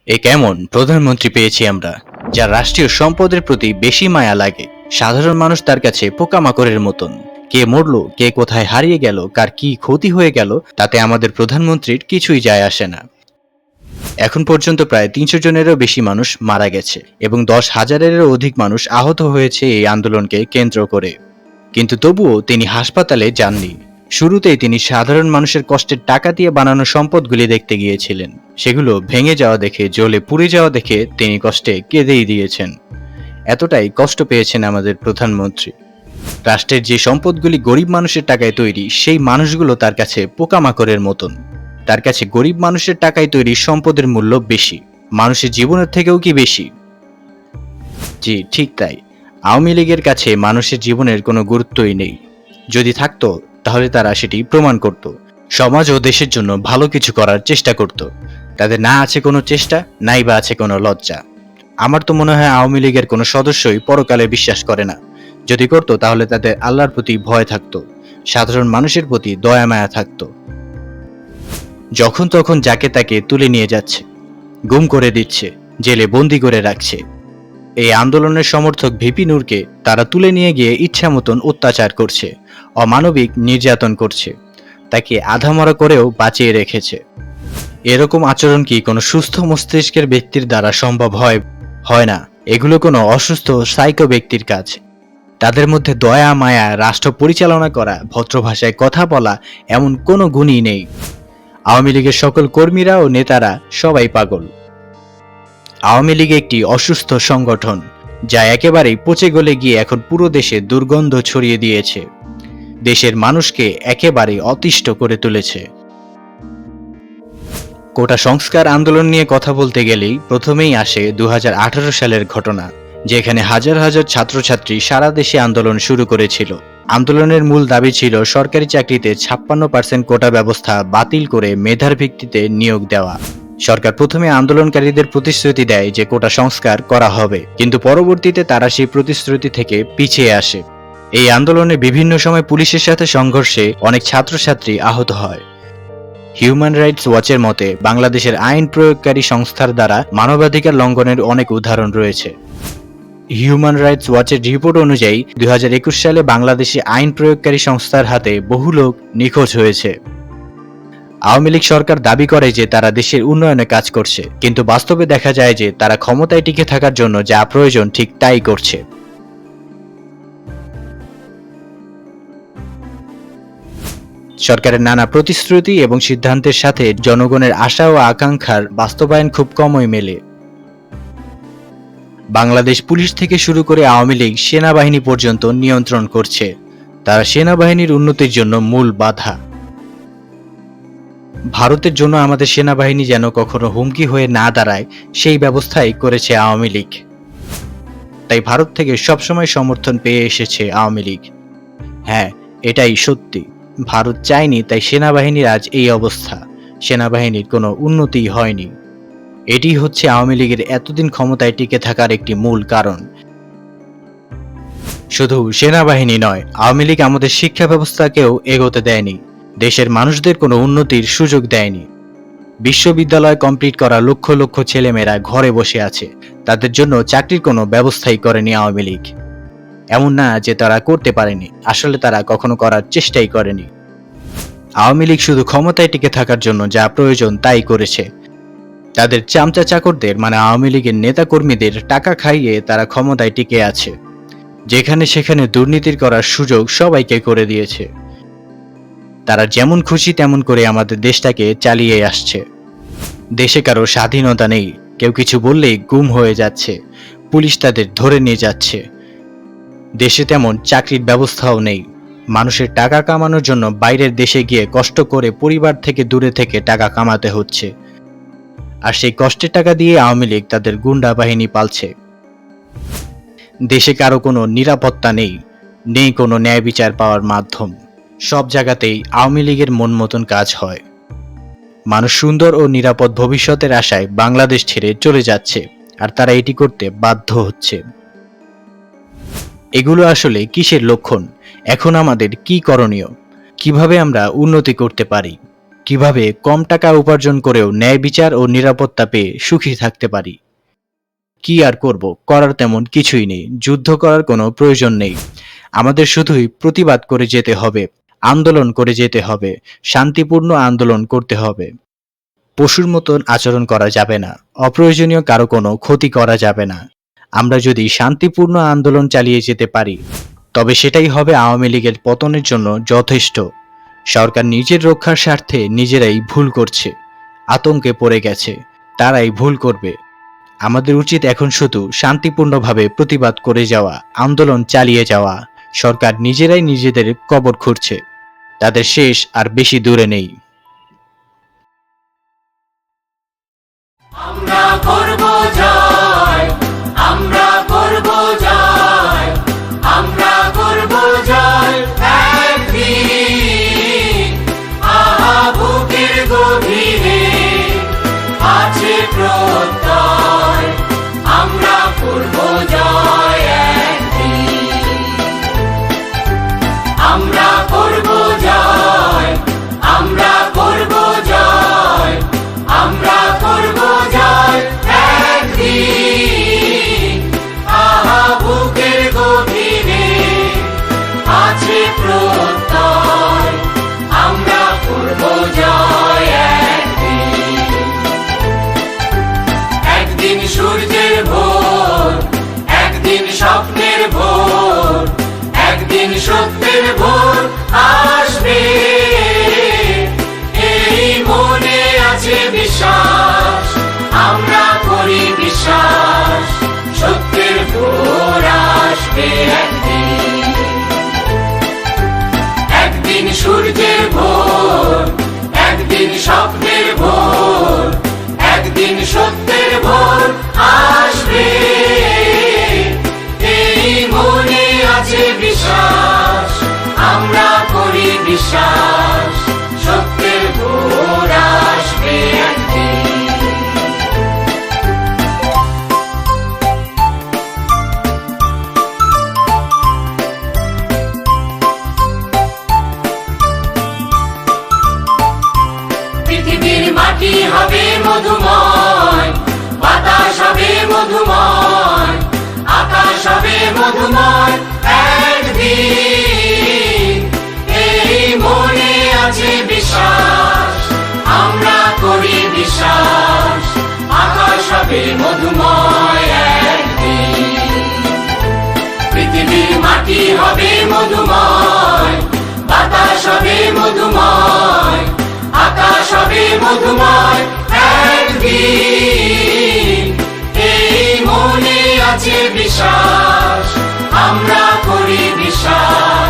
এ কেমন প্রধানমন্ত্রী পেয়েছি আমরা, যার রাষ্ট্রীয় সম্পদের প্রতি বেশি মায়া লাগে। সাধারণ মানুষ তার কাছে পোকামাকড়ের মতন। কে মরলো, কে কোথায় হারিয়ে গেল, কার কি ক্ষতি হয়ে গেল, তাতে আমাদের প্রধানমন্ত্রীর কিছুই যায় আসে না। এখন পর্যন্ত প্রায় ৩০০ জনেরও বেশি মানুষ মারা গেছে এবং ১০,০০০-এরও অধিক মানুষ আহত হয়েছে এই আন্দোলনকে কেন্দ্র করে। কিন্তু তবুও তিনি হাসপাতালে যাননি। শুরুতেই তিনি সাধারণ মানুষের কষ্টের টাকা দিয়ে বানানো সম্পদগুলি দেখতে গিয়েছিলেন। সেগুলো ভেঙে যাওয়া দেখে, জ্বলে পুড়ে যাওয়া দেখে তিনি কষ্টে কেঁদেই দিয়েছেন। এতটাই কষ্ট পেয়েছেন আমাদের প্রধানমন্ত্রী। রাষ্ট্রের যে সম্পদগুলি গরিব মানুষের টাকায় তৈরি, সেই মানুষগুলো তার কাছে পোকামাকড়ের মতন। তার কাছে গরিব মানুষের টাকায় তৈরি সম্পদের মূল্য বেশি, মানুষের জীবনের থেকেও কি বেশি? জি, ঠিক তাই। আওয়ামী লীগের কাছে মানুষের জীবনের কোনো গুরুত্বই নেই। যদি থাকতো তাহলে তারা সেটি প্রমাণ করত। সমাজ ও দেশের জন্য ভালো কিছু করার চেষ্টা করত। তাদের না আছে কোনো চেষ্টা, নাই বা আছে কোনো লজ্জা। আমার তো মনে হয় আওয়ামী লীগের কোনো সদস্যই পরকালে বিশ্বাস করে না। যদি করতো তাহলে তাদের আল্লাহর প্রতি ভয় থাকতো, সাধারণ মানুষের প্রতি দয়া মায়া থাকতো। যখন তখন যাকে তাকে তুলে নিয়ে যাচ্ছে, গুম করে দিচ্ছে, জেলে বন্দি করে রাখছে। এই আন্দোলনের সমর্থক ভিপি নূরকে তারা তুলে নিয়ে গিয়ে ইচ্ছা মতন অত্যাচার করছে, অমানবিক নির্যাতন করছে, তাকে আধামরা করেও বাঁচিয়ে রেখেছে। এরকম আচরণ কি কোনো সুস্থ মস্তিষ্কের ব্যক্তির দ্বারা সম্ভব হয়? হয় না। এগুলো কোনো অসুস্থ সাইকো ব্যক্তির কাজ। তাদের মধ্যে দয়া মায়া, রাষ্ট্র পরিচালনা করা, ভদ্র ভাষায় কথা বলা, এমন কোনো গুণই নেই। আওয়ামী লীগের সকল কর্মীরা ও নেতারা সবাই পাগল। আওয়ামী লীগ একটি অসুস্থ সংগঠন, যা একেবারেই পচে গলে গিয়ে এখন পুরো দেশে দুর্গন্ধ ছড়িয়ে দিয়েছে, দেশের মানুষকে একেবারেই অতিষ্ঠ করে তুলেছে। কোটা সংস্কার আন্দোলন নিয়ে কথা বলতে গেলেই প্রথমেই আসে ২০১৮ সালের ঘটনা, যেখানে হাজার হাজার ছাত্রছাত্রী সারা দেশে আন্দোলন শুরু করেছিল। আন্দোলনের মূল দাবি ছিল সরকারি চাকরিতে ৫৬% কোটা ব্যবস্থা বাতিল করে মেধার ভিত্তিতে নিয়োগ দেওয়া। সরকার প্রথমে আন্দোলনকারীদের প্রতিশ্রুতি দেয় যে কোটা সংস্কার করা হবে, কিন্তু পরবর্তীতে তারা সেই প্রতিশ্রুতি থেকে পিছিয়ে আসে। এই আন্দোলনে বিভিন্ন সময় পুলিশের সাথে সংঘর্ষে অনেক ছাত্রছাত্রী আহত হয়। হিউম্যান রাইটস ওয়াচের মতে বাংলাদেশের আইন প্রয়োগকারী সংস্থার দ্বারা মানবাধিকার লঙ্ঘনের অনেক উদাহরণ রয়েছে। হিউম্যান রাইটস ওয়াচের রিপোর্ট অনুযায়ী ২০২১ সালে বাংলাদেশে আইন প্রয়োগকারী সংস্থার হাতে বহু লোক নিখোঁজ হয়েছে। আওয়ামী লীগ সরকার দাবি করে যে তারা দেশের উন্নয়নে কাজ করছে, কিন্তু বাস্তবে দেখা যায় যে তারা ক্ষমতায় টিকে থাকার জন্য যা প্রয়োজন ঠিক তাই করছে। সরকারের নানা প্রতিশ্রুতি এবং সিদ্ধান্তের সাথে জনগণের আশা ও আকাঙ্ক্ষার বাস্তবায়ন খুব কমই মেলে। বাংলাদেশ পুলিশ থেকে শুরু করে আওয়ামী লীগ সেনাবাহিনী পর্যন্ত নিয়ন্ত্রণ করছে। তারা সেনাবাহিনীর উন্নতির জন্য মূল বাধা। ভারতের জন্য আমাদের সেনাবাহিনী যেন কখনো হুমকি হয়ে না দাঁড়ায়, সেই ব্যবস্থাই করেছে আওয়ামী লীগ। তাই ভারত থেকে সবসময় সমর্থন পেয়ে এসেছে আওয়ামী লীগ। হ্যাঁ, এটাই সত্যি। ভারত চায়নি, তাই সেনাবাহিনীর আজ এই অবস্থা। সেনাবাহিনীর কোনো উন্নতি হয়নি। এটি হচ্ছে আওয়ামী লীগের এতদিন ক্ষমতায় টিকে থাকার একটি মূল কারণ। শুধু সেনাবাহিনী নয়, আওয়ামী লীগ আমাদের শিক্ষা ব্যবস্থাকেও এগোতে দেয়নি, দেশের মানুষদের কোনো উন্নতির সুযোগ দেয়নি। বিশ্ববিদ্যালয় কমপ্লিট করা লক্ষ লক্ষ ছেলেমেয়েরা ঘরে বসে আছে, তাদের জন্য চাকরির কোনো ব্যবস্থাই করেনি আওয়ামী লীগ। এমন না যে তারা করতে পারেনি, আসলে তারা কখনো করার চেষ্টাই করেনি। আওয়ামী লীগ শুধু ক্ষমতায় টিকে থাকার জন্য যা প্রয়োজন তাই করেছে। তাদের চামচা চাকরদের মানে আওয়ামী লীগের নেতা কর্মীদের টাকা খাইয়ে তারা ক্ষমতায় টিকে আছে। যেখানে সেখানে দুর্নীতির করার সুযোগ সবাইকে করে দিয়েছে। তারা যেমন খুশি তেমন করে আমাদের দেশটাকে চালিয়ে আসছে। দেশে কারো স্বাধীনতা নেই, কেউ কিছু বললেই গুম হয়ে যাচ্ছে, পুলিশ তাদের ধরে নিয়ে যাচ্ছে। দেশে তেমন চাকরির ব্যবস্থাও নেই। মানুষের টাকা কামানোর জন্য বাইরের দেশে গিয়ে কষ্ট করে পরিবার থেকে দূরে থেকে টাকা কামাতে হচ্ছে, আর সেই কষ্টের টাকা দিয়ে আওয়ামী লীগ তাদের গুন্ডা বাহিনী পালছে। দেশে কারো কোনো নিরাপত্তা নেই, নেই কোনো ন্যায় বিচার পাওয়ার মাধ্যম। সব জায়গাতেই আওয়ামী লীগের মন মতন কাজ হয়। মানুষ সুন্দর ও নিরাপদ ভবিষ্যতের আশায় বাংলাদেশ ছেড়ে চলে যাচ্ছে, আর তারা এটি করতে বাধ্য হচ্ছে। এগুলো আসলে কিসের লক্ষণ? এখন আমাদের কি করণীয়? কিভাবে আমরা উন্নতি করতে পারি? কিভাবে কম টাকা উপার্জন করেও ন্যায় বিচার ও নিরাপত্তা পেয়ে সুখী থাকতে পারি। কি আর করব, করার তেমন কিছুই নেই। যুদ্ধ করার কোনো প্রয়োজন নেই। আমাদের শুধুই প্রতিবাদ করে যেতে হবে, আন্দোলন করে যেতে হবে, শান্তিপূর্ণ আন্দোলন করতে হবে। পশুর মতন আচরণ করা যাবে না, অপ্রয়োজনীয় কারো কোনো ক্ষতি করা যাবে না। আমরা যদি শান্তিপূর্ণ আন্দোলন চালিয়ে যেতে পারি তবে সেটাই হবে আওয়ামী লীগের পতনের জন্য যথেষ্ট। সরকার নিজের রক্ষার স্বার্থে নিজেরাই ভুল করছে, আতঙ্কে পড়ে গেছে, তারাই ভুল করবে। আমাদের উচিত এখন শুধু শান্তিপূর্ণভাবে প্রতিবাদ করে যাওয়া, আন্দোলন চালিয়ে যাওয়া। সরকার নিজেরাই নিজেদের কবর খুঁড়ছে, তাদের শেষ আর বেশি দূরে নেই। আমরা করব জয়, আমরা করব জয়, আমরা করব জয় একদিন। আহা বুকের গভীরে আছে প্রত্যয়, আমরা করব জয় একদিন। আমরা করব জয়, আমরা করব জয়, আমরা করব জয় একদিন। আহা বুকের গভীরে আছে প্রত্যয়, আমরা করব জয় একদিন। একদিন সূর্যের ভোর, একদিন স্বপ্নের ভোর, একদিন সত্যের ভোর আসবে। এই মনে আছে বিশ্বাস, আমরা করি বিশ্বাস, সত্যের ভোর আসবে একদিন। একদিন সূর্যের ভোর, একদিন স্বপ্নের ভোর, একদিন সত্যের ভোর আসবে। এই মনে আছে বিশ্বাস, আমরা করি বিশ্বাস, সত্যের ভোর আসবে একদিন। পৃথিবীর মাটি হবে মধুময়, বাতাস হবে মধুময়, আকাশ হবে মধুময় একদিন। এই মনে আছে বিশ্বাস, আমরা করি বিশ্বাস, আকাশ হবে মধুময় একদিন। পৃথিবীর মাটি হবে মধুময়, বাতাস হবে মধুময়, আকাশ হবে মধুময় একদিন। এই মনে আছে বিশ্বাস, আমরা করি বিশ্বাস,